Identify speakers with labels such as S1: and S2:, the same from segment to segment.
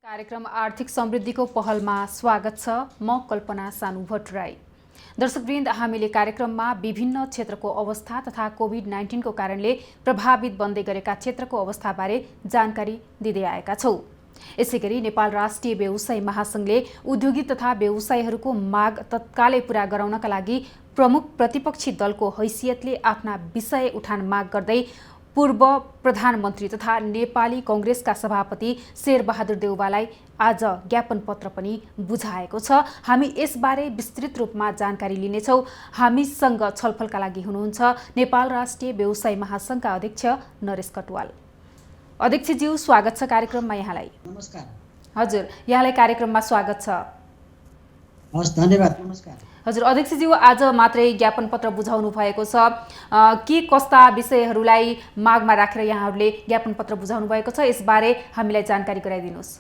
S1: कार्यक्रम आर्थिक समृद्धिको पहलमा स्वागत छ। म कल्पना सानु भट्टराई। दर्शकवृन्द, हामीले कार्यक्रममा विभिन्न क्षेत्रको अवस्था तथा कोभिड-19 को कारणले प्रभावित बन्दै गरेका क्षेत्रको अवस्थाबारे जानकारी दिँदै आएका छौं। यसैगरी नेपाल राष्ट्रिय व्यवसायी महासंघले उद्योगी तथा व्यवसायीहरूको माग तत्कालै पूरा गराउनका लागि प्रमुख प्रतिपक्षी दलको हैसियतले आफ्ना विषय उठान माग गर्दै पूर्व प्रधानमन्त्री तथा नेपाली कांग्रेसका सभापति शेरबहादुर देउवालाई आज ज्ञापन पत्र पनि बुझाएको छ। हामी यसबारे विस्तृत रूपमा जानकारी लिनेछौं। हामीसँग छलफलका लागि हुनुहुन्छ नेपाल राष्ट्रिय व्यवसायी महासंघका अध्यक्ष नरेश कटुवाल। अध्यक्षज्यू, स्वागत छ कार्यक्रममा यहाँलाई।
S2: नमस्कार।
S1: हजुर, यहाँलाई कार्यक्रममा स्वागत छ।
S2: हस्, धन्यवाद। नमस्कार।
S1: हजुर, अध्यक्षज्यू, आज मात्रै ज्ञापन पत्र बुझाउनु भएको छ। के कस्ता विषयहरूलाई मागमा राखेर यहाँहरूले ज्ञापन पत्र बुझाउनु भएको छ, यसबारे हामीलाई जानकारी गराइदिनुहोस्।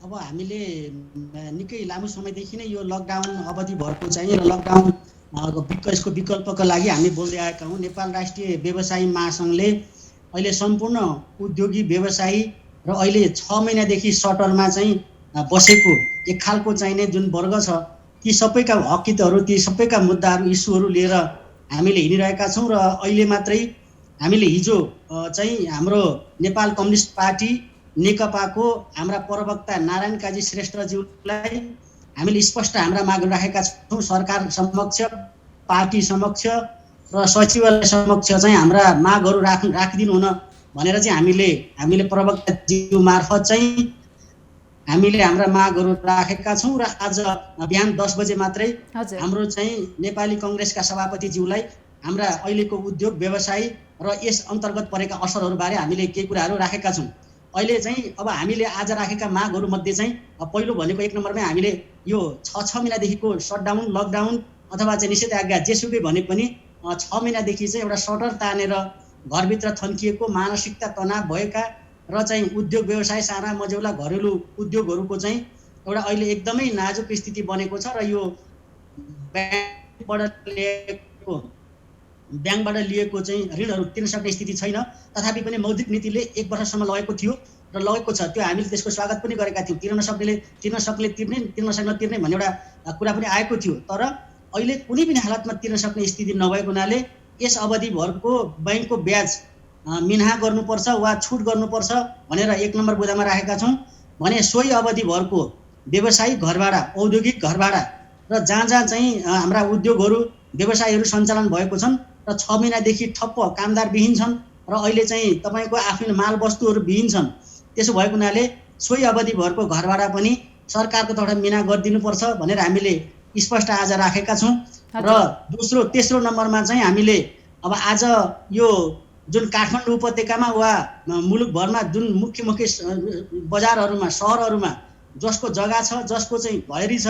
S2: अब हामीले निकै लामो समयदेखि नै यो लकडाउन अवधिभरको चाहिँ र लकडाउन यसको विकल्पका लागि हामी बोल्दै आएका हौँ। नेपाल राष्ट्रिय व्यवसायी महासंघले अहिले सम्पूर्ण उद्योगी व्यवसायी र अहिले 6 महिनादेखि सटरमा चाहिँ बसेको एक खालको चाहिने जुन वर्ग छ, ती सबैका हकितहरू, ती सबैका मुद्दाहरू, इस्युहरू लिएर हामीले हिँडिरहेका छौँ। र अहिले मात्रै हामीले हिजो चाहिँ हाम्रो नेपाल कम्युनिस्ट पार्टी नेकपाको हाम्रा प्रवक्ता नारायण काजी श्रेष्ठज्यूलाई हामीले स्पष्ट हाम्रा माग राखेका छौँ। सरकार समक्ष, पार्टी समक्ष र सचिवालय समक्ष चाहिँ हाम्रा मागहरू राखिदिनु हुन भनेर चाहिँ हामीले प्रवक्ताज्यू मार्फत चाहिँ हामीले हाम्रा मागहरू राखेका छौँ। र आज बिहान 10 बजे मात्रै हाम्रो चाहिँ नेपाली कांग्रेसका सभापतिज्यूलाई हाम्रा अहिलेको उद्योग व्यवसाय र यस अन्तर्गत परेका असरहरूबारे हामीले केही कुराहरू राखेका छौँ। अहिले चाहिँ अब हामीले आज राखेका मागहरू मध्ये चाहिँ पहिलो भनेको 1 नम्बरमै हामीले यो 6 महिनादेखिको सटडाउन, लकडाउन अथवा चाहिँ निषेधाज्ञा जेसुकै भने पनि 6 महिनादेखि चाहिँ एउटा सटर तानेर घरभित्र थन्किएको मानसिकता तनाव भएका र चाहिँ उद्योग व्यवसाय, साना मझौला घरेलु उद्योगहरूको चाहिँ एउटा अहिले एकदमै नाजुक स्थिति बनेको छ। र यो ब्याङ्कबाट लिएको चाहिँ ऋणहरू तिर्न सक्ने स्थिति छैन। तथापि पनि मौद्रिक नीतिले 1 वर्षसम्म लगेको थियो र लगेको छ। त्यो हामीले त्यसको स्वागत पनि गरेका थियौँ। तिर्न सक्नेले तिर्ने, तिर्न सक्ने तिर्ने भन्ने एउटा कुरा पनि आएको थियो। तर अहिले कुनै पनि हालतमा तिर्न सक्ने स्थिति नभएको हुनाले यस अवधिभरको बैंकको ब्याज मिन्हा गर्नुपर्छ वा छुट गर्नुपर्छ भनेर 1 नम्बर बुँदामा राखेका छौँ। भने सोही अवधिभरको व्यवसायिक घरभाडा, औद्योगिक घरभाडा र जहाँ चाहिँ हाम्रा उद्योगहरू, व्यवसायहरू सञ्चालन भएको छन् र 6 महिनादेखि ठप्प कामदार विहीन छन् र अहिले चाहिँ तपाईँको आफ्नो माल वस्तुहरू विहीन छन्। त्यसो भएको हुनाले सोही अवधिभरको घरभाडा पनि सरकारको तर्फबाट मिना गरिदिनुपर्छ भनेर हामीले स्पष्ट आज राखेका छौँ। र तेस्रो नम्बरमा चाहिँ हामीले अब आज यो जुन काठमाडौँ उपत्यकामा वा मुलुकभरमा जुन मुख्य बजारहरूमा, सहरहरूमा जसको जग्गा छ, जसको चाहिँ भैरी छ,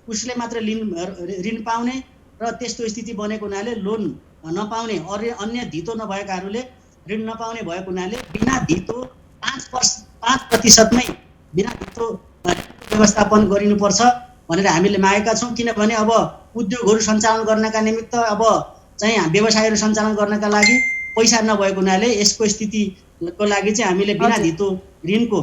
S2: उसले मात्र ऋण पाउने र त्यस्तो स्थिति बनेको हुनाले लोन नपाउने, अन्य धितो नभएकाहरूले ऋण नपाउने भएको हुनाले बिना धितो 5% नै बिना धितो व्यवस्थापन गरिनुपर्छ भनेर हामीले मागेका छौँ। किनभने अब उद्योगहरू सञ्चालन गर्नका निमित्त, अब चाहिँ व्यवसायहरू सञ्चालन गर्नका लागि पैसा नभएको हुनाले यसको स्थितिको लागि चाहिँ हामीले बिना धितो ऋणको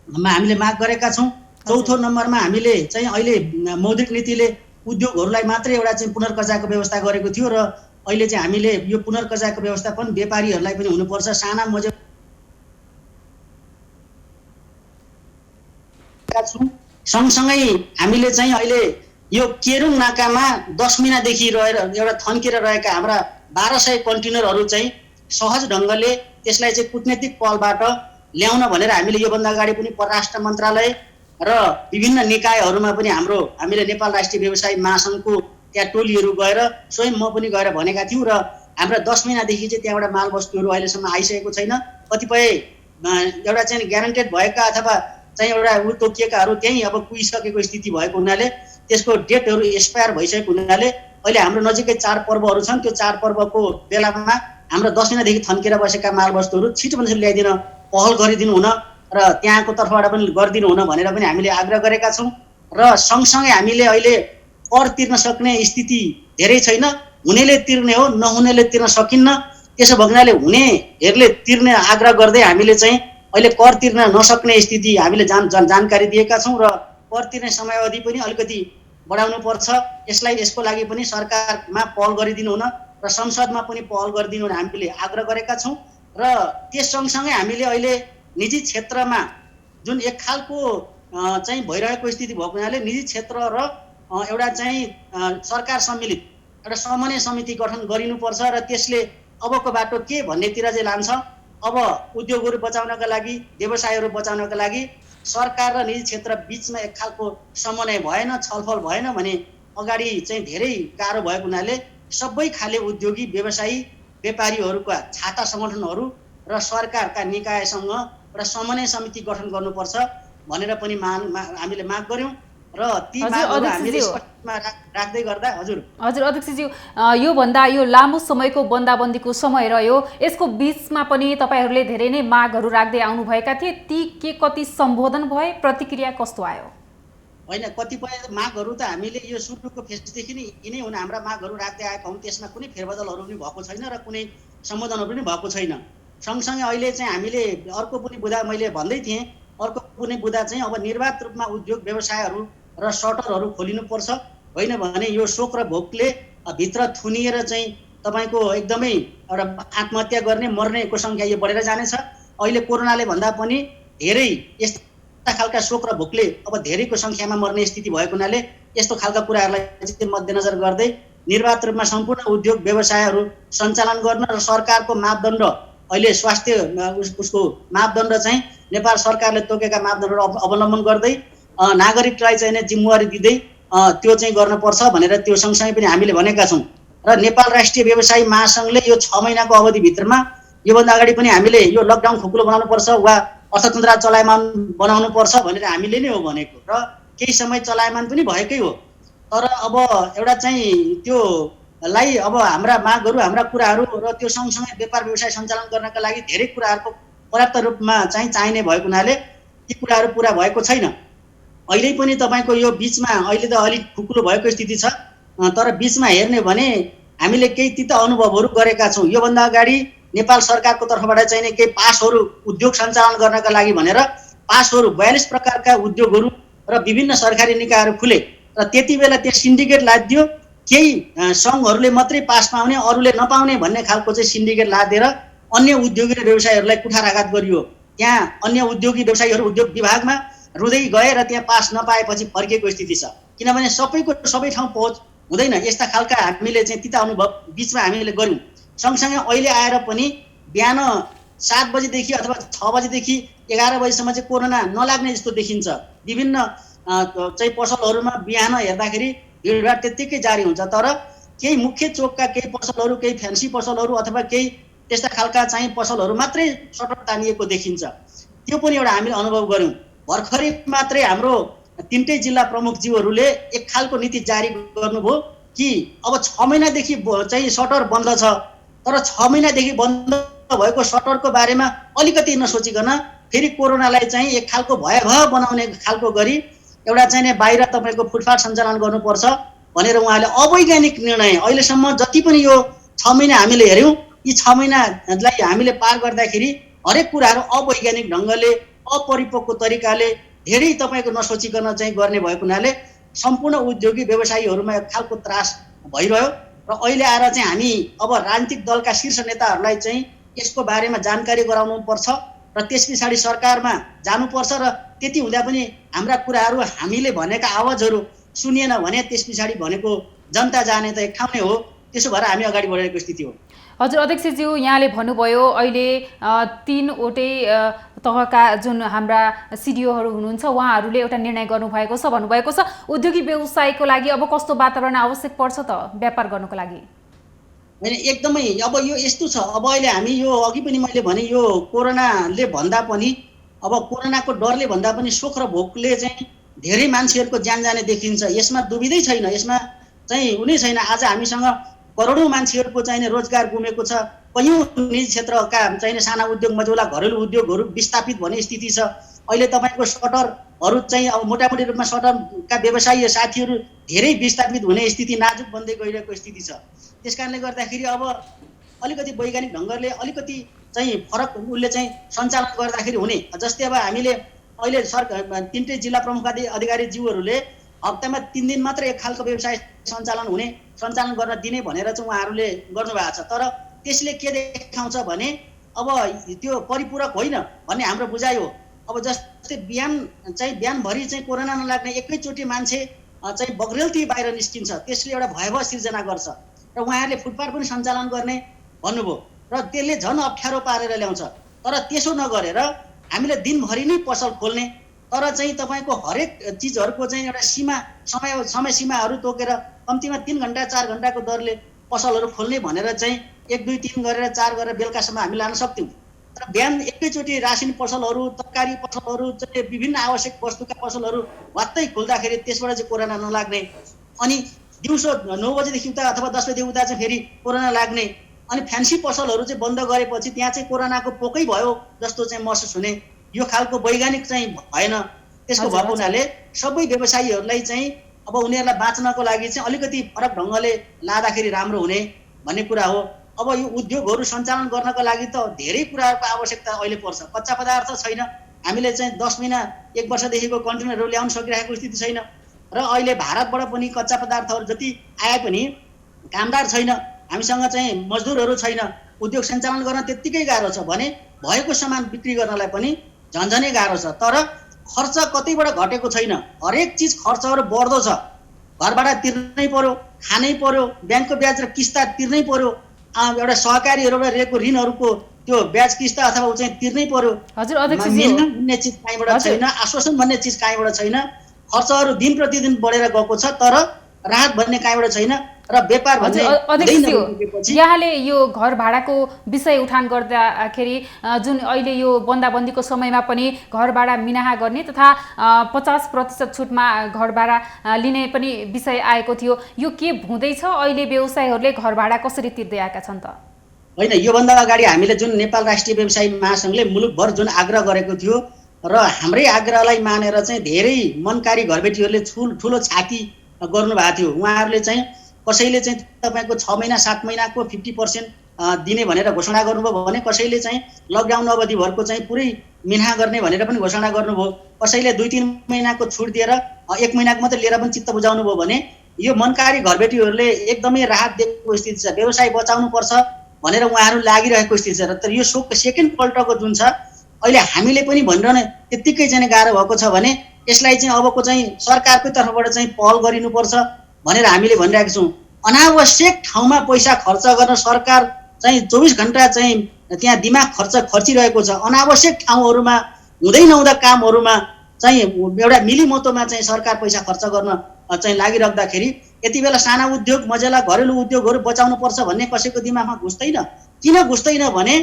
S2: हामीले माग गरेका छौँ। चौथो नम्बरमा हामीले चाहिँ अहिले मौद्रिक नीतिले उद्योगहरूलाई मात्रै एउटा चाहिँ पुनर्कर्जाको व्यवस्था गरेको थियो र अहिले चाहिँ हामीले यो पुनर्कर्जाको व्यवस्थापन व्यापारीहरूलाई पनि हुनुपर्छ। साना मझौला सँगसँगै हामीले चाहिँ अहिले यो केरुङ नाकामा 10 महिनादेखि रहेर एउटा थन्केर रहेका हाम्रा 1200 कन्टेनरहरू चाहिँ सहज ढङ्गले त्यसलाई चाहिँ कुटनीतिक पहलबाट ल्याउन भनेर हामीले योभन्दा अगाडि पनि परराष्ट्र मन्त्रालय र विभिन्न निकायहरूमा पनि हामीले नेपाल राष्ट्रिय व्यवसायी महासंघको त्यहाँ टोलीहरू गएर स्वयं म पनि गएर भनेका थियौँ। र हाम्रा 10 महिनादेखि चाहिँ त्यहाँबाट माल वस्तुहरू अहिलेसम्म आइसकेको छैन। कतिपय एउटा चाहिँ ग्यारेन्टेड भएका अथवा चाहिँ एउटा तोकिएकाहरू त्यहीँ अब पुगिसकेको स्थिति भएको हुनाले त्यसको डेटहरू एक्सपायर भइसकेको हुनाले अहिले हाम्रो नजिकै चाडपर्वहरू छन्। त्यो चाडपर्वको बेलामा हाम्रो 10 महिनादेखि थन्केर बसेका माल वस्तुहरू छिटोभन्दा छिटो ल्याइदिन पहल गरिदिनु हुन र त्यहाँको तर्फबाट पनि गरिदिनु हुन भनेर पनि हामीले आग्रह गरेका छौँ। र सँगसँगै हामीले अहिले कर तिर्न सक्ने स्थिति धेरै छैन। हुनेले तिर्ने हो, नहुनेले तिर्न सकिन्न। त्यसो भएकोले हुनेहरूले तिर्ने आग्रह गर्दै हामीले चाहिँ अहिले कर तिर्न नसक्ने स्थिति हामीले जानकारी दिएका छौँ र कर तिर्ने समयावधि पनि अलिकति बढाउनु पर्छ। यसको लागि पनि सरकारमा पहल गरिदिनु हुन र संसदमा पनि पहल गरिदिनु हुन हामीले आग्रह गरेका छौँ। र त्यस सँगसँगै हामीले अहिले निजी क्षेत्रमा जुन एक खालको चाहिँ भइरहेको स्थिति भएको हुनाले निजी क्षेत्र र एउटा चाहिँ सरकार सम्मिलित एउटा समन्वय समिति गठन गरिनुपर्छ र त्यसले अबको बाटो के भन्नेतिर चाहिँ लान्छ। अब उद्योगहरू बचाउनका लागि, व्यवसायहरू बचाउनका लागि सरकार र निजी क्षेत्र बिचमा एक खालको समन्वय भएन, छलफल भएन भने अगाडि चाहिँ धेरै गाह्रो भएको हुनाले सबै खाले उद्योगी, व्यवसायी, व्यापारीहरूका छाता सङ्गठनहरू र सरकारका निकायसँग एउटा समन्वय समिति गठन गर्नुपर्छ भनेर पनि हामीले माग गर्यौँ र ती मागहरू हामीले स्पष्टमा राख्दै गर्दा हजुर
S1: अध्यक्षज्यू, योभन्दा यो लामो समयको बन्दाबन्दीको समय रह्यो, यसको बिचमा पनि तपाईँहरूले धेरै नै मागहरू राख्दै आउनुभएका थिए, ती के कति सम्बोधन भए, प्रतिक्रिया कस्तो आयो?
S2: होइन, कतिपय मागहरू त हामीले यो सुरुको फेजदेखि नै यिनै हुन हाम्रा मागहरू राख्दै आएका हौँ। त्यसमा कुनै फेरबदलहरू पनि भएको छैन र कुनै सम्बोधनहरू पनि भएको छैन। सँगसँगै अहिले चाहिँ हामीले अर्को पनि बुँदा मैले भन्दै थिएँ, अर्को कुनै बुँदा चाहिँ अब निर्वाध रूपमा उद्योग व्यवसायहरू र सटरहरू खोलिनुपर्छ। होइन भने यो शोक र भोकले भित्र थुनिएर चाहिँ तपाईँको एकदमै एउटा आत्महत्या गर्ने, मर्नेको सङ्ख्या यो बढेर जानेछ। अहिले कोरोनाले भन्दा पनि धेरै यस्ता खालका शोक र भोकले अब धेरैको सङ्ख्यामा मर्ने स्थिति भएको हुनाले यस्तो खालका कुराहरूलाई चाहिँ मध्यनजर गर्दै निर्वाध रूपमा सम्पूर्ण उद्योग व्यवसायहरू सञ्चालन गर्न र सरकारको मापदण्ड अहिले स्वास्थ्य उसको मापदण्ड चाहिँ नेपाल सरकारले तोकेका मापदण्डहरू अवलम्बन गर्दै नागरिकलाई चाहिँ जिम्मेवारी दिँदै त्यो चाहिँ गर्नुपर्छ भनेर त्यो सँगसँगै पनि हामीले भनेका छौँ। र नेपाल राष्ट्रिय व्यवसायी महासङ्घले यो 6 महिनाको अवधिभित्रमा योभन्दा अगाडि पनि हामीले यो लकडाउन खुकुलो बनाउनुपर्छ वा अर्थतन्त्र चलायमान बनाउनुपर्छ भनेर हामीले नै हो भनेको र केही समय चलायमान पनि भएकै हो। तर अब एउटा चाहिँ त्योलाई अब हाम्रा मागहरू, हाम्रा कुराहरू र त्यो सँगसँगै व्यापार व्यवसाय सञ्चालन गर्नका लागि धेरै कुराहरूको पर्याप्त रूपमा चाहिँ चाहिने भएको हुनाले ती कुराहरू पुरा भएको छैन। अहिले पनि तपाईँको यो बिचमा अहिले त अलिक खुकुलो भएको स्थिति छ, तर बिचमा हेर्ने भने हामीले केही तिता अनुभवहरू गरेका छौँ। योभन्दा अगाडि नेपाल सरकारको तर्फबाट चाहिने केही पासहरू उद्योग सञ्चालन गर्नका लागि भनेर पासहरू 42 प्रकारका उद्योगहरू र विभिन्न सरकारी निकायहरू खुले र त्यति बेला त्यो सिन्डिकेट लादियो। केही सङ्घहरूले मात्रै पास पाउने, अरूले नपाउने भन्ने खालको चाहिँ सिन्डिकेट लादेर अन्य उद्योगी र व्यवसायीहरूलाई कुठाराघात गरियो। त्यहाँ अन्य उद्योगी व्यवसायीहरू उद्योग विभागमा रुँदै गए र त्यहाँ पास नपाएपछि फर्किएको स्थिति छ, किनभने सबै ठाउँ पहुँच हुँदैन। यस्ता खालका हामीले चाहिँ तिता अनुभव बिचमा हामीले गऱ्यौँ। सँगसँगै अहिले आएर पनि बिहान 7 बजेदेखि अथवा 6 बजेदेखि 11 बजीसम्म चाहिँ कोरोना नलाग्ने जस्तो देखिन्छ। विभिन्न चाहिँ पसलहरूमा बिहान हेर्दाखेरि भिडभाड त्यत्तिकै जारी हुन्छ, तर केही मुख्य चोकका केही पसलहरू, केही फ्यान्सी पसलहरू अथवा केही त्यस्ता खालका चाहिँ पसलहरू मात्रै सटर तानिएको देखिन्छ। त्यो पनि एउटा हामीले अनुभव गऱ्यौँ। भर्खरै मात्रै हाम्रो 3टै जिल्ला प्रमुखज्यूहरूले एक खालको नीति जारी गर्नुभयो कि अब 6 महिनादेखि चाहिँ सटर बन्द छ, तर 6 महिनादेखि बन्द भएको सटरको बारेमा अलिकति नसोचिकन फेरि कोरोनालाई चाहिँ एक खालको भयावह बनाउने खालको गरी एउटा चाहिँ बाहिर तपाईँको फुटपाथ सञ्चालन गर्नुपर्छ भनेर उहाँले अवैज्ञानिक निर्णय, अहिलेसम्म जति पनि यो 6 महिना हामीले हेऱ्यौँ, यी 6 महिनालाई हामीले पार गर्दाखेरि हरेक कुराहरू अवैज्ञानिक ढङ्गले, अपरिपक्व तरिकाले धेरै तपाईँको नसोचिकन चाहिँ गर्ने भएको हुनाले सम्पूर्ण उद्योगी व्यवसायीहरूमा एक खालको त्रास भइरह्यो। र अहिले आएर चाहिँ हामी अब राजनीतिक दलका शीर्ष नेताहरूलाई चाहिँ यसको बारेमा जानकारी गराउनु पर्छ र त्यस पछाडि सरकारमा जानुपर्छ र त्यति हुँदा पनि हाम्रा कुराहरू, हामीले भनेका आवाजहरू सुनिएन भने त्यस पछाडि भनेको जनता जाने त एक ठाउँ नै हो। त्यसो भएर हामी अगाडि बढेको स्थिति हो।
S1: हजुर अध्यक्षज्यू, यहाँले भन्नुभयो अहिले 3वटै तहका जुन हाम्रा सिडिओहरू हुनुहुन्छ उहाँहरूले एउटा निर्णय गर्नुभएको छ भन्नुभएको छ। उद्योगी व्यवसायको लागि अब कस्तो वातावरण आवश्यक पर्छ त व्यापार गर्नको लागि?
S2: होइन, एकदमै अब यो यस्तो छ। अब अहिले हामी यो अघि पनि मैले भने यो कोरोनाले भन्दा पनि, अब कोरोनाको डरले भन्दा पनि शोक र भोकले चाहिँ धेरै मान्छेहरूको ज्यान जाने देखिन्छ। यसमा दुविधै छैन, यसमा चाहिँ हुनै छैन। आज हामीसँग करोडौँ मान्छेहरूको चाहिने रोजगार गुमेको छ। कयौँ निजी क्षेत्रका चाहिने साना उद्योग, मझौला घरेलु उद्योगहरू विस्थापित भन्ने स्थिति छ। अहिले तपाईँको सटरहरू चाहिँ अब मोटामोटी रूपमा सटरका व्यवसायी साथीहरू धेरै विस्थापित हुने स्थिति, नाजुक बन्दै गइरहेको स्थिति छ। त्यस कारणले गर्दाखेरि अब अलिकति वैज्ञानिक ढङ्गले अलिकति चाहिँ फरक उसले चाहिँ सञ्चालन गर्दाखेरि हुने। जस्तै अब हामीले अहिले सरकार 3टै जिल्ला प्रमुख अधिकारीज्यूहरूले हप्तामा 3 दिन मात्र एक खालको व्यवसाय सञ्चालन गर्न दिने भनेर चाहिँ उहाँहरूले गर्नुभएको छ। तर त्यसले के देखाउँछ भने अब त्यो परिपूरक होइन भन्ने हाम्रो बुझाइ हो। अब जस्तै बिहानभरि चाहिँ कोरोना नलाग्ने एकैचोटि मान्छे चाहिँ बग्रेलती बाहिर निस्किन्छ, त्यसले एउटा भयावह सिर्जना गर्छ र उहाँहरूले फुटपाथ पनि सञ्चालन गर्ने भन्नुभयो र त्यसले झन् अप्ठ्यारो पारेर ल्याउँछ। तर त्यसो नगरेर हामीले दिनभरि नै पसल खोल्ने, तर चाहिँ तपाईँको हरेक चिजहरूको चाहिँ एउटा समय सीमाहरू तोकेर कम्तीमा 3 घण्टा 4 घण्टाको दरले पसलहरू खोल्ने भनेर चाहिँ 1 2 3 गरेर 4 गरेर बेलुकासम्म हामी लान सक्थ्यौँ। तर बिहान एकैचोटि रासिन पसलहरू, तरकारी पसलहरू, चाहिँ विभिन्न आवश्यक वस्तुका पसलहरू वात्तै खोल्दाखेरि त्यसबाट चाहिँ कोरोना नलाग्ने, अनि दिउँसो 9 बजेदेखि उता अथवा 10 बजेदेखि उता चाहिँ फेरि कोरोना लाग्ने, अनि फ्यान्सी पसलहरू चाहिँ बन्द गरेपछि त्यहाँ चाहिँ कोरोनाको पोकै भयो जस्तो चाहिँ महसुस हुने, यो खालको वैज्ञानिक चाहिँ भएन। त्यसको भएको हुनाले सबै व्यवसायीहरूलाई चाहिँ अब उनीहरूलाई बाँच्नको लागि चाहिँ अलिकति फरक ढङ्गले लाँदाखेरि राम्रो हुने भन्ने कुरा हो। अब यो उद्योगहरू सञ्चालन गर्नको लागि त धेरै कुराहरूको आवश्यकता अहिले पर्छ। कच्चा पदार्थ छैन, हामीले चाहिँ 10 महिना 1 वर्षदेखिको कन्टेनरहरू ल्याउन सकिरहेको स्थिति छैन र अहिले भारतबाट पनि कच्चा पदार्थहरू जति आए पनि कामदार छैन, हामीसँग चाहिँ मजदुरहरू छैन, उद्योग सञ्चालन गर्न त्यत्तिकै गाह्रो छ भने भएको सामान बिक्री गर्नलाई पनि झन्झनै गाह्रो छ। तर खर्च कतैबाट घटेको छैन, हरेक चिज खर्चहरू बढ्दो छ। घर भाडा तिर्नै पर्यो, खानै पर्यो, ब्याङ्कको ब्याज र किस्ता तिर्नै पर्यो, एउटा सहकारीहरूबाट लिएको ऋणहरूको त्यो ब्याज किस्ता अथवा चाहिँ तिर्नै पर्यो।
S1: हजुर अध्यक्षजी,
S2: मिल्न भन्ने चिज कहीँबाट छैन, आश्वासन भन्ने चिज कहीँबाट छैन, खर्चहरू दिन प्रतिदिन बढेर गएको छ तर राहत भन्ने कहीँबाट छैन र व्यापार भन्ने
S1: अध्यक्षजी यहाँले यो घर भाडाको विषय उठान गर्दाखेरि जुन अहिले यो बन्दाबन्दीको समयमा पनि घर भाडा मिनाहा गर्ने तथा 50% छुटमा घर भाडा लिने पनि विषय आएको थियो, यो के हुँदैछ? अहिले व्यवसायीहरूले घर भाडा कसरी तिर्दै आएका छन् त?
S2: होइन, योभन्दा अगाडि हामीले जुन नेपाल राष्ट्रिय व्यवसायी महासङ्घले मुलुकभर जुन आग्रह गरेको थियो र हाम्रै आग्रहलाई मानेर चाहिँ धेरै मनकारी घरबेटीहरूले ठुलो छाती गर्नुभएको थियो। उहाँहरूले चाहिँ कसैले चाहिँ तपाईँको 6 महिना 7 महिनाको 50% दिने भनेर घोषणा गर्नुभयो भने कसैले चाहिँ लकडाउन अवधिभरको चाहिँ पुरै मिनाहा गर्ने भनेर पनि घोषणा गर्नुभयो, कसैले 2-3 महिनाको छुट दिएर 1 महिनाको मात्रै लिएर पनि चित्त बुझाउनु भयो भने यो मनकारी घरबेटीहरूले एकदमै राहत दिएको स्थिति छ। व्यवसाय बचाउनुपर्छ भनेर उहाँहरू लागिरहेको स्थिति छ। तर यो सेकेन्ड पल्टको जुन छ अहिले हामीले पनि भनिरहने त्यत्तिकै चाहिँ गाह्रो भएको छ भने यसलाई चाहिँ अबको चाहिँ सरकारकै तर्फबाट चाहिँ पहल गरिनुपर्छ भनेर हामीले भनिरहेका छौँ। अनावश्यक ठाउँमा पैसा खर्च गर्न सरकार चाहिँ 24 घण्टा चाहिँ त्यहाँ दिमाग खर्चिरहेको छ। अनावश्यक ठाउँहरूमा हुँदै नहुँदा कामहरूमा चाहिँ एउटा मिलिमतोमा चाहिँ सरकार पैसा खर्च गर्न चाहिँ लागिराख्दाखेरि यति बेला साना उद्योग, मजेला घरेलु उद्योगहरू बचाउनुपर्छ भन्ने कसैको दिमागमा घुस्दैन। किन घुस्दैन भने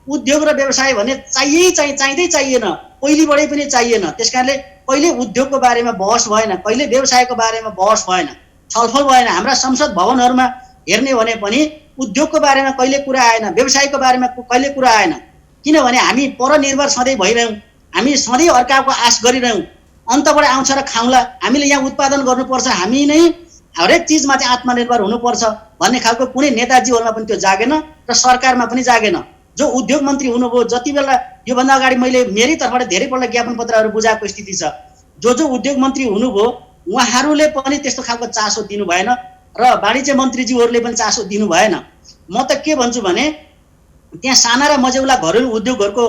S2: उद्योग र व्यवसाय भने चाहिँदै चाहिएन, पहिलेबाटै पनि चाहिएन। त्यसकारणले कहिले उद्योगको बारेमा बहस भएन, कहिले व्यवसायको बारेमा बहस भएन, छलफल भएन। हाम्रा संसद भवनहरूमा हेर्ने भने पनि उद्योगको बारेमा कहिले कुरा आएन, व्यवसायको बारेमा कहिले कुरा आएन। किनभने हामी परनिर्भर सधैँ भइरह्यौँ, हामी सधैँ अर्काको आश गरिरह्यौँ, अन्तबाट आउँछ र खाउँला, हामीले यहाँ उत्पादन गर्नुपर्छ, हामी नै हरेक चिजमा चाहिँ आत्मनिर्भर हुनुपर्छ भन्ने खालको कुनै नेताजीहरूमा पनि त्यो जागेन र सरकारमा पनि जागेन। जो उद्योग मन्त्री हुनुभयो जति बेला योभन्दा अगाडि मैले मेरै तर्फबाट धेरैपल्ट ज्ञापन पत्रहरू बुझाएको स्थिति छ, जो उद्योग मन्त्री हुनुभयो उहाँहरूले पनि त्यस्तो खालको चासो दिनु भएन र वाणिज्य मन्त्रीज्यूहरूले पनि चासो दिनु भएन। म त के भन्छु भने त्यहाँ साना र मझौला घरेलु उद्योगहरूको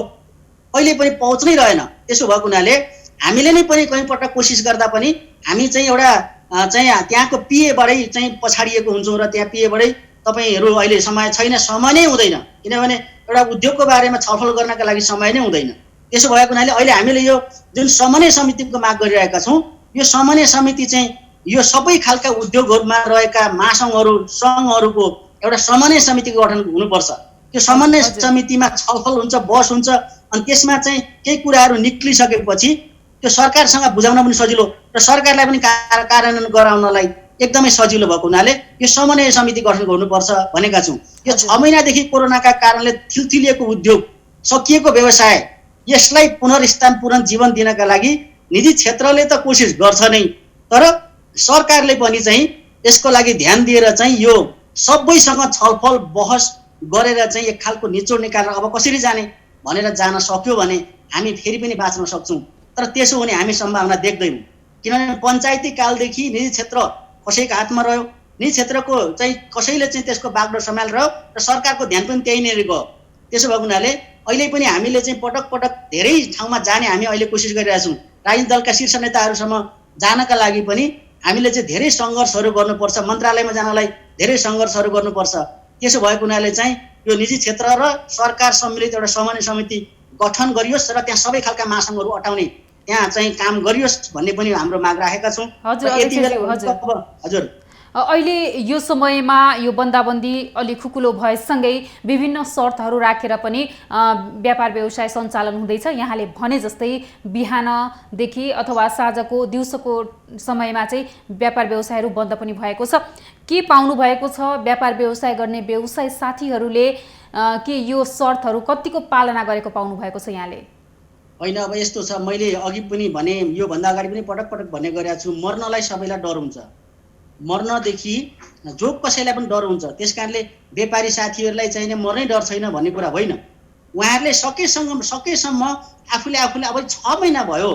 S2: कहिले पनि पहुँच नै रहेन। त्यसो भएको हुनाले हामीले नै पनि कहीँपल्ट कोसिस गर्दा पनि हामी चाहिँ एउटा चाहिँ त्यहाँको पिएबाटै चाहिँ पछाडिएको हुन्छौँ र त्यहाँ पिएबाटै तपाईँहरू अहिले समय नै हुँदैन, किनभने एउटा उद्योगको बारेमा छलफल गर्नका लागि समय नै हुँदैन। त्यसो भएको हुनाले अहिले हामीले यो जुन समन्वय समितिको माग गरिरहेका छौँ, यो समन्वय समिति चाहिँ यो सबै खालका उद्योगहरूमा रहेका महासङ्घहरू सङ्घहरूको एउटा समन्वय समितिको गठन हुनुपर्छ। त्यो समन्वय समितिमा छलफल हुन्छ, बहस हुन्छ, अनि त्यसमा चाहिँ केही कुराहरू निक्लिसकेपछि त्यो सरकारसँग बुझाउन पनि सजिलो र सरकारलाई पनि कार्यान्वयन गराउनलाई एकदमै सजिलो भएको हुनाले यो समन्वय समिति गठन गर्नुपर्छ भनेका छौँ। यो 6 महिनादेखि कोरोनाका कारणले थिलिएको उद्योग, सकिएको व्यवसाय, यसलाई पुनर्जीवन दिनका लागि निजी क्षेत्रले त कोसिस गर्छ नै, तर सरकारले पनि चाहिँ यसको लागि ध्यान दिएर चाहिँ यो सबैसँग छलफल बहस गरेर चाहिँ एक खालको निचोड निकालेर अब कसरी जाने भनेर जान सक्यो भने हामी फेरि पनि बाँच्न सक्छौँ। तर त्यसो हुने हामी सम्भावना देख्दैनौँ, किनभने पञ्चायती कालदेखि निजी क्षेत्र कसैको हातमा रह्यो, निजी क्षेत्रको चाहिँ कसैले चाहिँ त्यसको बागडोर सम्हालेर रह्यो र सरकारको ध्यान पनि त्यहीँनिर गयो। त्यसो भएको हुनाले अहिले पनि हामीले चाहिँ पटक पटक धेरै ठाउँमा जाने हामी अहिले कोसिस गरिरहेका छौँ। राजनीतिक दलका शीर्ष नेताहरूसम्म जानका लागि पनि हामीले चाहिँ धेरै सङ्घर्षहरू गर्नुपर्छ, मन्त्रालयमा जानलाई धेरै सङ्घर्षहरू गर्नुपर्छ। त्यसो भएको हुनाले चाहिँ यो निजी क्षेत्र र सरकार सम्मिलित एउटा समन्वय समिति गठन गरियोस् र त्यहाँ सबै खालका महासङ्घहरू अटाउने त्यहाँ चाहिँ काम गरियोस् भन्ने पनि हाम्रो माग राखेका छौँ।
S1: हजुर, अहिले यो समयमा यो बन्दाबन्दी अलि खुकुलो भएसँगै विभिन्न शर्तहरू राखेर पनि व्यापार व्यवसाय सञ्चालन हुँदैछ। यहाँले भने जस्तै बिहानदेखि अथवा साँझको दिउँसोको समयमा चाहिँ व्यापार व्यवसायहरू बन्द पनि भएको छ। के पाउनु भएको छ व्यापार व्यवसाय गर्ने व्यवसाय साथीहरूले? के यो शर्तहरू कतिको पालना गरेको पाउनु भएको छ यहाँले?
S2: होइन, अब यस्तो छ, मैले अघि पनि भने, योभन्दा अगाडि पनि पटक पटक भन्ने गरेको छु, मर्नलाई सबैलाई डर हुन्छ, मर्नदेखि जो कसैलाई पनि डर हुन्छ। त्यस कारणले व्यापारी साथीहरूलाई चाहिने मर्नै डर छैन भन्ने कुरा होइन। उहाँहरूले सकेसम्म आफूले अब 6 महिना भयो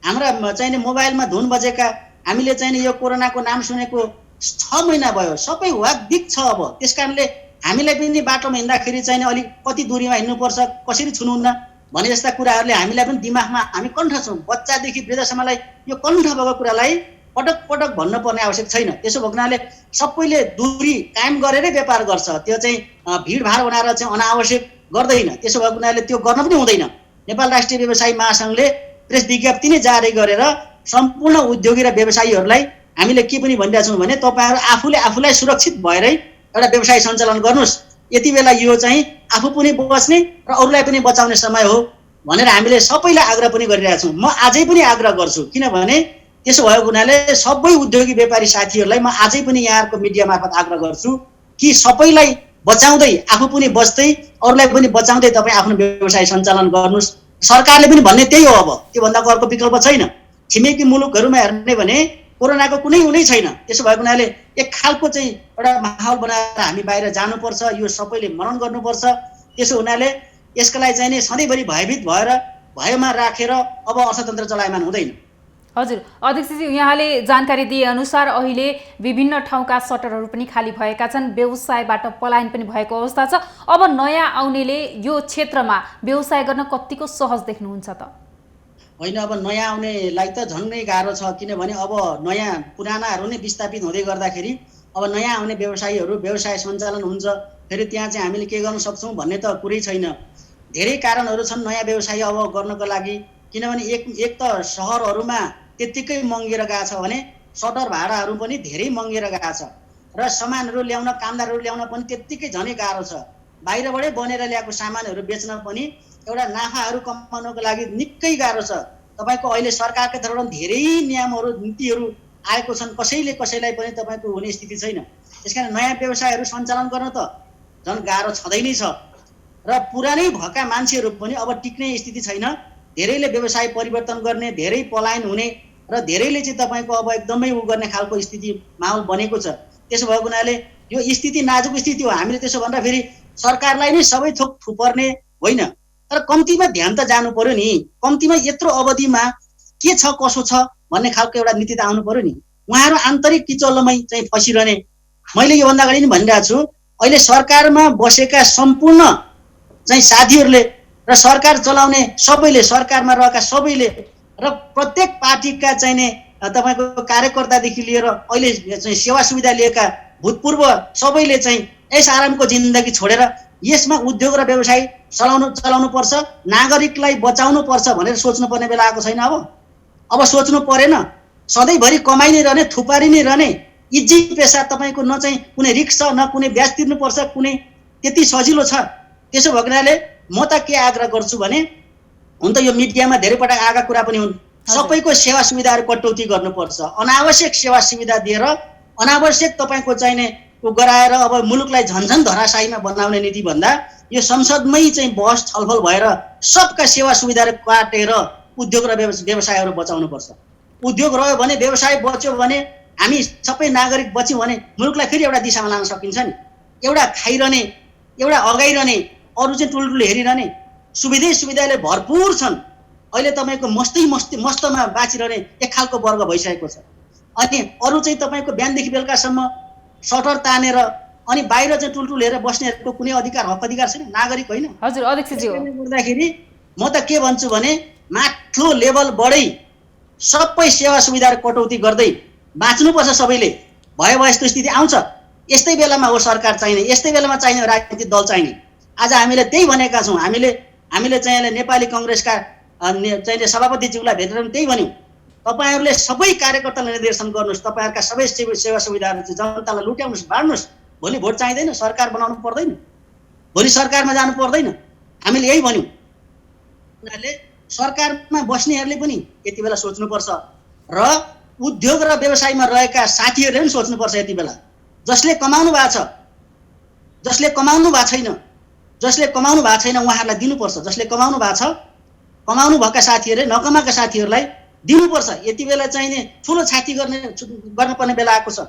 S2: हाम्रा चाहिने मोबाइलमा धुन बजेका, हामीले चाहिने यो कोरोनाको नाम सुनेको 6 महिना भयो, सबै वाकदिक छ। अब त्यस कारणले हामीलाई पनि बाटोमा हिँड्दाखेरि चाहिने अलिक कति दूरीमा हिँड्नुपर्छ, कसरी छुनुहुन्न भने जस्ता कुराहरूले हामीलाई पनि दिमागमा हामी कण्ठ छौँ। बच्चादेखि वृद्धसम्मलाई यो कण्ठ भएको कुरालाई पटक पटक भन्नुपर्ने आवश्यक छैन। त्यसो भएको हुनाले सबैले दूरी कायम गरेरै व्यापार गर्छ, त्यो चाहिँ भिडभाड बनाएर चाहिँ अनावश्यक गर्दैन। त्यसो भएको हुनाले त्यो गर्न पनि हुँदैन। नेपाल राष्ट्रिय व्यवसायी महासङ्घले प्रेस विज्ञप्ति नै जारी गरेर सम्पूर्ण उद्योगी र व्यवसायीहरूलाई हामीले के पनि भनिरहेका छौँ भने तपाईँहरू आफूलाई सुरक्षित भएरै एउटा व्यवसाय सञ्चालन गर्नुहोस्। यति बेला यो चाहिँ आफू पनि बच्ने र अरूलाई पनि बचाउने समय हो भनेर हामीले सबैलाई आग्रह पनि गरिरहेका छौँ। म आजै पनि आग्रह गर्छु, किनभने त्यसो भएको हुनाले सबै उद्योगी व्यापारी साथीहरूलाई म आजै पनि यहाँहरूको मिडिया मार्फत आग्रह गर्छु कि सबैलाई बचाउँदै आफू पनि बच्दै अरूलाई पनि बचाउँदै तपाईँ आफ्नो व्यवसाय सञ्चालन गर्नुहोस्। सरकारले पनि भन्ने त्यही हो, अब त्योभन्दाको अर्को विकल्प छैन। छिमेकी मुलुकहरूमा हेर्ने भने कोरोनाको कुनै हुनै छैन। त्यसो भएको हुनाले एक खालको चाहिँ एउटा माहौल बनाएर हामी बाहिर जानुपर्छ, यो सबैले मनन गर्नुपर्छ। त्यसो हुनाले यसका लागि चाहिँ नि सधैँभरि भयभीत भएर भयमा राखेर अब अर्थतन्त्र चलायमान हुँदैन।
S1: हजुर अध्यक्षजी, यहाँले जानकारी दिए अनुसार अहिले विभिन्न ठाउँका सटरहरू पनि खाली भएका छन्, व्यवसायबाट पलायन पनि भएको अवस्था छ। अब नयाँ आउनेले यो क्षेत्रमा व्यवसाय गर्न कतिको सहज देख्नुहुन्छ त?
S2: होइन, अब नयाँ आउनेलाई त झन्नै गाह्रो छ, किनभने अब नयाँ पुरानाहरू नै विस्थापित हुँदै गर्दाखेरि अब नयाँ आउने व्यवसायीहरू व्यवसाय सञ्चालन हुन्छ, फेरि त्यहाँ चाहिँ हामीले के गर्न सक्छौँ भन्ने त कुरै छैन। धेरै कारणहरू छन् नयाँ व्यवसाय अब गर्नको लागि, किनभने एक त सहरहरूमा त्यत्तिकै मँगिएर गएको छ भने सटर भाडाहरू पनि धेरै मँगिएर गएको छ र सामानहरू ल्याउन, कामदारहरू ल्याउन पनि त्यत्तिकै झनै गाह्रो छ। बाहिरबाटै बनेर ल्याएको सामानहरू बेच्न पनि एउटा नाफाहरू कमाउनको लागि निकै गाह्रो छ। तपाईँको अहिले सरकारको तर्फबाट धेरै नियमहरू नीतिहरू आएको छन्, कसैलाई पनि तपाईँको हुने स्थिति छैन। त्यस कारण नयाँ व्यवसायहरू सञ्चालन गर्न त झन् गाह्रो छँदै नै छ र पुरानै भएका मान्छेहरू पनि अब टिक्ने स्थिति छैन। धेरैले व्यवसाय परिवर्तन गर्ने, धेरै पलायन हुने र धेरैले चाहिँ तपाईँको अब एकदमै गर्ने खालको स्थिति माहौल बनेको छ। त्यसो भएको हुनाले यो स्थिति नाजुक स्थिति हो। हामीले त्यसो भन्दा फेरि सरकारलाई नै सबै थोक थुपर्ने होइन, तर कम्तीमा ध्यान त जानु पर्यो नि। कम्तीमा यत्रो अवधिमा के छ कसो छ भन्ने खालको एउटा नीति त आउनु पर्यो नि। उहाँहरू आन्तरिक किचल्लोमै चाहिँ फसिरहने, मैले योभन्दा अगाडि नै भनिरहेको छु, अहिले सरकारमा बसेका सम्पूर्ण चाहिँ साथीहरूले र सरकार चलाउने सबैले, सरकारमा रहेका सबैले र प्रत्येक पार्टीका चाहिने तपाईँको कार्यकर्तादेखि लिएर अहिले चाहिँ सेवा सुविधा लिएका भूतपूर्व सबैले चाहिँ यस आरामको जिन्दगी छोडेर यसमा उद्योग र व्यवसाय चलाउनु पर्छ, नागरिकलाई बचाउनु पर्छ भनेर सोच्नुपर्ने बेला आएको छैन। अब सोच्नु परेन। सधैँभरि कमाइ नै रहने, थुपारी नै रहने इजी पेसा, तपाईँको न चाहिँ कुनै रिस्क छ, न कुनै ब्याज तिर्नुपर्छ, कुनै त्यति सजिलो छ। त्यसो भएको हुनाले म त के आग्रह गर्छु भने, हुन त यो मिडियामा धेरै पटक आएका कुरा पनि हुन्, सबैको सेवा सुविधाहरू कटौती गर्नुपर्छ। अनावश्यक सेवा सुविधा दिएर अनावश्यक तपाईँको चाहिने गराएर अब मुलुकलाई झन्झन धराशायीमा बनाउने नीति भन्दा यो संसदमै चाहिँ बहस छलफल भएर सबका सेवा सुविधाहरू काटेर उद्योग र व्यवसायहरू बचाउनुपर्छ। उद्योग रह्यो भने, व्यवसाय बच्यो भने, हामी सबै नागरिक बच्यौँ भने मुलुकलाई फेरि एउटा दिशामा लान सकिन्छ नि। एउटा खाइरहने एउटा अगाइरहने, अरू चाहिँ टुलटुल हेरिरहने, सुविधाले भरपुर छन्। अहिले तपाईँको मस्तमा बाँचिरहने एक खालको वर्ग भइसकेको छ। अनि अरू चाहिँ तपाईँको बिहानदेखि बेलुकासम्म सटर तानेर अनि बाहिर चाहिँ टुलटुल हेरेर बस्नेहरूको कुनै हक अधिकार छैन, नागरिक होइन।
S1: हजुर अध्यक्षज्यू,
S2: गर्दाखेरि म त के भन्छु भने माथिल्लो लेभलबाटै सबै सेवा सुविधाहरू कटौती गर्दै बाँच्नुपर्छ सबैले। भयो यस्तो स्थिति आउँछ, यस्तै बेलामा हो सरकार चाहिने, यस्तै बेलामा चाहिने राजनीतिक दल चाहिने। आज हामीले त्यही भनेका छौँ। हामीले चाहिँ नेपाली कङ्ग्रेसका चाहिँ सभापतिज्यूलाई भेटेर त्यही भन्यौँ, तपाईँहरूले सबै कार्यकर्तालाई निर्देशन गर्नुहोस्, तपाईँहरूका सबै सेवा सुविधाहरू चाहिँ जनतालाई लुट्याउनुहोस्, बाँड्नुहोस्। भोलि भोट चाहिँदैन, सरकार बनाउनु पर्दैन, भोलि सरकारमा जानु पर्दैन। हामीले यही भन्यौँ। उनीहरूले सरकारमा बस्नेहरूले पनि यति बेला सोच्नुपर्छ र उद्योग र व्यवसायमा रहेका साथीहरूले पनि सोच्नुपर्छ यति बेला। जसले कमाउनु भएको छ, जसले कमाउनु भएको छैन उहाँहरूलाई दिनुपर्छ। जसले कमाउनु भएको छ, कमाउनु भएका साथीहरूले नकमाएका साथीहरूलाई दिनुपर्छ। यति बेला चाहिने ठुलो छाती गर्नुपर्ने बेला आएको छ।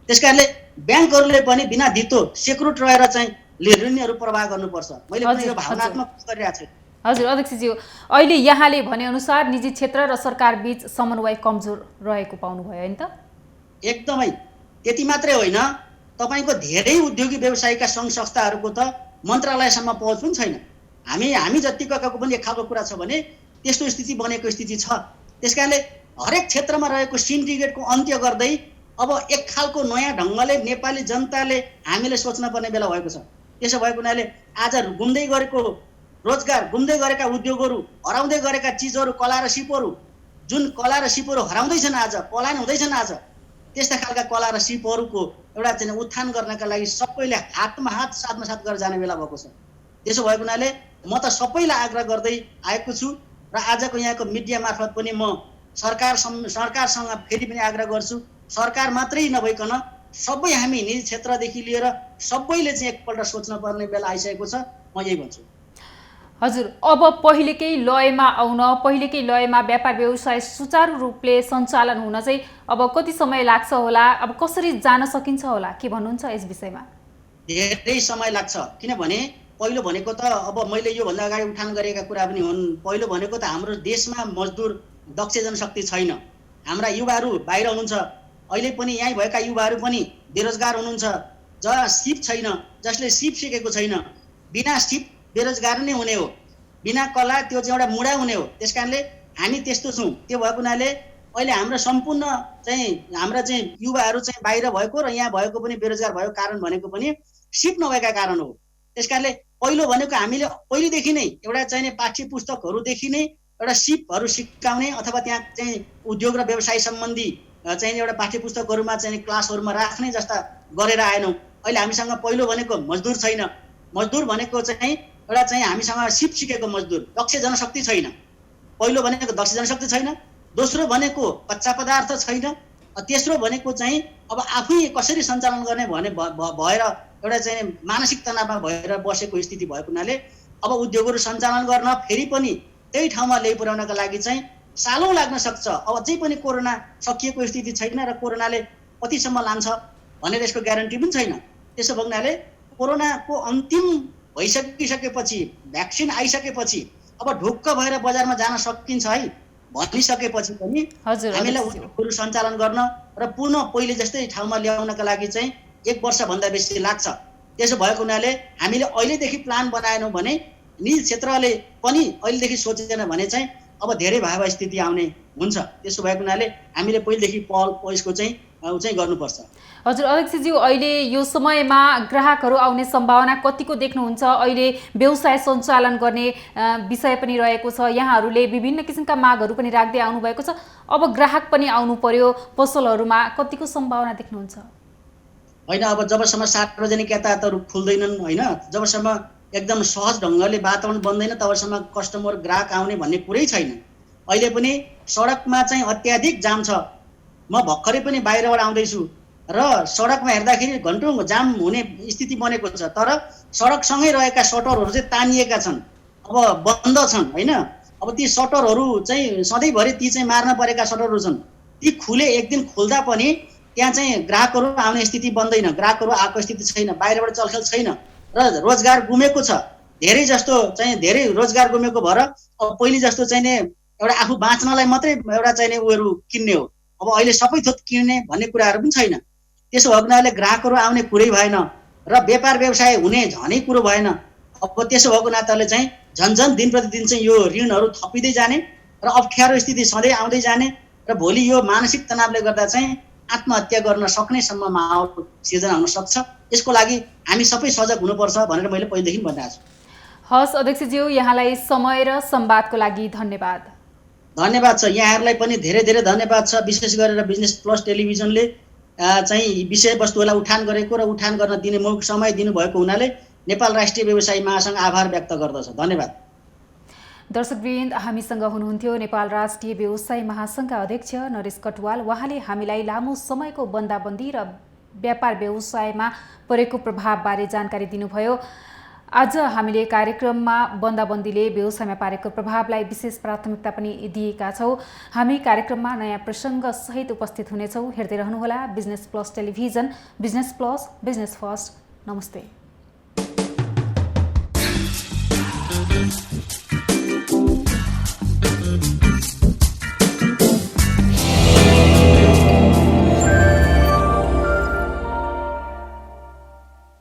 S2: त्यस कारणले ब्याङ्कहरूले पनि बिना धितो सेक्युरिट रहेर चाहिँ ऋणहरू प्रवाह गर्नुपर्छ। मैले पनि यो भावनात्मक गरिरहेको छु।
S1: हजुर अध्यक्षज्यू, अहिले यहाँले भनेअनुसार निजी क्षेत्र र सरकार बीच समन्वय कमजोर रहेको पाउनुभयो होइन त?
S2: एकदमै। त्यति मात्रै होइन, तपाईँको धेरै उद्योगी व्यवसायिका सङ्घ संस्थाहरूको त मन्त्रालयसम्म पहुँच पनि छैन। हामी जतिको पनि एक खालको कुरा छ भने त्यस्तो स्थिति बनेको स्थिति छ। त्यस कारणले हरेक क्षेत्रमा रहेको सिन्डिकेटको अन्त्य गर्दै अब एक खालको नयाँ ढङ्गले नेपाली जनताले हामीले सोच्न पर्ने बेला भएको छ। त्यसो भएको हुनाले आज घुम्दै गरेको रोजगार, घुम्दै गरेका उद्योगहरू, हराउँदै गरेका चिजहरू, कला र सिपहरू, जुन कला र सिपहरू हराउँदैछन् आज, पलायन हुँदैछन् आज, त्यस्ता खालका कला र सिपहरूको एउटा चाहिँ उत्थान गर्नका लागि सबैले हातमा हात साथमा साथ गरेर जाने बेला भएको छ। त्यसो भएको हुनाले म त सबैलाई आग्रह गर्दै आएको छु र आजको यहाँको मिडिया मार्फत पनि म सरकारसँग फेरि पनि आग्रह गर्छु, सरकार मात्रै नभइकन सबै हामी निजी क्षेत्रदेखि लिएर सबैले चाहिँ एकपल्ट सोच्न पर्ने बेला आइसकेको छ। म यही भन्छु।
S1: हजुर, अब पहिलेकै लयमा व्यापार व्यवसाय सुचारू रूपले सञ्चालन हुन चाहिँ अब कति समय लाग्छ होला? अब कसरी जान सकिन्छ होला, के भन्नुहुन्छ यस विषयमा?
S2: धेरै समय लाग्छ, किनभने पहिलो भनेको त अब मैले योभन्दा अगाडि उठान गरेका कुरा पनि हुन्। पहिलो भनेको त हाम्रो देशमा मजदुर दक्ष जनशक्ति छैन। हाम्रा युवाहरू बाहिर हुनुहुन्छ, अहिले पनि यहीँ भएका युवाहरू पनि बेरोजगार हुनुहुन्छ। जहाँ सिप छैन, जसले सिप सिकेको छैन, बिना सिप बेरोजगार नै हुने हो, बिना कला त्यो चाहिँ एउटा मुडा हुने हो। त्यस कारणले हामी त्यस्तो छौँ। त्यो भएको हुनाले अहिले हाम्रो सम्पूर्ण चाहिँ हाम्रा चाहिँ युवाहरू चाहिँ बाहिर भएको र यहाँ भएको पनि बेरोजगार भएको कारण भनेको पनि सिप नभएका कारण हो। त्यस कारणले पहिलो भनेको हामीले पहिलेदेखि नै एउटा चाहिने पाठ्य पुस्तकहरूदेखि नै एउटा सिपहरू सिकाउने अथवा त्यहाँ चाहिँ उद्योग र व्यवसाय सम्बन्धी चाहिने एउटा पाठ्य पुस्तकहरूमा चाहिँ क्लासहरूमा राख्ने जस्ता गरेर आएनौँ। अहिले हामीसँग पहिलो भनेको मजदुर छैन। मजदुर भनेको चाहिँ एउटा चाहिँ हामीसँग सिप सिकेको मजदुर, दक्ष जनशक्ति छैन। पहिलो भनेको दक्ष जनशक्ति छैन, दोस्रो भनेको कच्चा पदार्थ छैन, तेस्रो भनेको चाहिँ अब आफै कसरी सञ्चालन गर्ने भएर एउटा चाहिँ मानसिक तनावमा भएर बसेको स्थिति भएको हुनाले अब उद्योगहरू सञ्चालन गर्न फेरि पनि त्यही ठाउँमा ल्याइ पुर्याउनका लागि चाहिँ सालौँ लाग्न सक्छ। अब अझै पनि कोरोना सकिएको स्थिति छैन र कोरोनाले कतिसम्म लान्छ भनेर यसको ग्यारेन्टी पनि छैन। त्यसो भएको हुनाले कोरोनाको अन्तिम भइसकेपछि, भ्याक्सिन आइसकेपछि अब ढुक्क भएर बजारमा जान सकिन्छ है भनिसकेपछि पनि हामीलाई उद्योगहरू सञ्चालन गर्न र पुनः पहिले जस्तै ठाउँमा ल्याउनका लागि चाहिँ 1 वर्षभन्दा बेसी लाग्छ। त्यसो भएको हुनाले हामीले अहिलेदेखि प्लान बनाएनौँ भने निजी क्षेत्रले पनि अहिलेदेखि सोचेन भने चाहिँ अब धेरै भयावह स्थिति आउने हुन्छ। त्यसो भएको हुनाले हामीले पहिलेदेखि यसको चाहिँ गर्नुपर्छ।
S1: हजुर अध्यक्षज्यू, अहिले यो समयमा ग्राहकहरू आउने सम्भावना कतिको देख्नुहुन्छ? अहिले व्यवसाय सञ्चालन गर्ने विषय पनि रहेको छ, यहाँहरूले विभिन्न किसिमका मागहरू पनि राख्दै आउनुभएको छ। अब ग्राहक पनि आउनु पर्यो, पसलहरूमा कतिको सम्भावना देख्नुहुन्छ?
S2: होइन, अब जबसम्म सार्वजनिक यातायातहरू खुल्दैनन्, होइन, जबसम्म एकदम सहज ढङ्गले वातावरण बन्दैन तबसम्म कस्टमर ग्राहक आउने भन्ने कुरै छैन। अहिले पनि सडकमा चाहिँ अत्याधिक जाम छ। म भर्खरै पनि बाहिरबाट आउँदैछु र सडकमा हेर्दाखेरि घन्टौँ जाम हुने स्थिति बनेको छ। तर सडकसँगै रहेका सटरहरू चाहिँ तानिएका छन्, अब बन्द छन्, होइन। अब ती सटरहरू चाहिँ सधैँभरि ती चाहिँ मार्न परेका सटरहरू छन्। ती एक दिन खुल्दा पनि त्यहाँ चाहिँ ग्राहकहरू आउने स्थिति बन्दैन, ग्राहकहरू आएको स्थिति छैन, बाहिरबाट चलखेल छैन। र रोजगार गुमेको छ। धेरै रोजगार गुमेको भएर अब पहिले जस्तो चाहिँ नि एउटा आफू बाँच्नलाई मात्रै एउटा चाहिँ नि उयोहरू किन्ने हो। अब अहिले सबै थोक किन्ने भन्ने कुराहरू पनि छैन। त्यसो भएको हुनाले ग्राहकहरू आउने कुरै भएन र व्यापार व्यवसाय हुने झनै कुरो भएन। अब त्यसो भएको नाताले चाहिँ झन्झन दिन प्रतिदिन चाहिँ यो ऋणहरू थपिँदै जाने र अप्ठ्यारो स्थिति सधैँ आउँदै जाने र भोलि यो मानसिक तनावले गर्दा चाहिँ आत्महत्या गर्न सक्नेसम्म माहौल सिर्जना हुन सक्छ। यसको लागि हामी सबै सजग हुनुपर्छ भनेर मैले पहिलेदेखि भनिरहेको छु।
S1: हस् अध्यक्षज्यू, यहाँलाई समय र संवादको लागि धन्यवाद।
S2: धन्यवाद छ। यहाँहरूलाई पनि धेरै धेरै धन्यवाद छ। विशेष गरेर बिजनेस प्लस टेलिभिजनले चाहिँ विषयवस्तुहरूलाई उठान गरेको र उठान गर्न दिने मौका समय दिनुभएको हुनाले नेपाल राष्ट्रिय व्यवसायी महासङ्घ आभार व्यक्त गर्दछ। धन्यवाद।
S1: दर्शकवृन्द, हामीसँग हुनुहुन्थ्यो नेपाल राष्ट्रिय व्यवसायी महासङ्घका अध्यक्ष नरेश कटुवाल। उहाँले हामीलाई लामो समयको बन्दाबन्दी र व्यापार व्यवसायमा परेको प्रभावबारे जानकारी दिनुभयो। आज हामीले कार्यक्रममा बन्दाबन्दीले व्यवसायमा पारेको प्रभावलाई विशेष प्राथमिकता पनि दिएका छौँ। हामी कार्यक्रममा नयाँ प्रसङ्ग सहित उपस्थित हुनेछौँ। हेर्दै रहनुहोला business plus television. Business plus, business first. नमस्ते।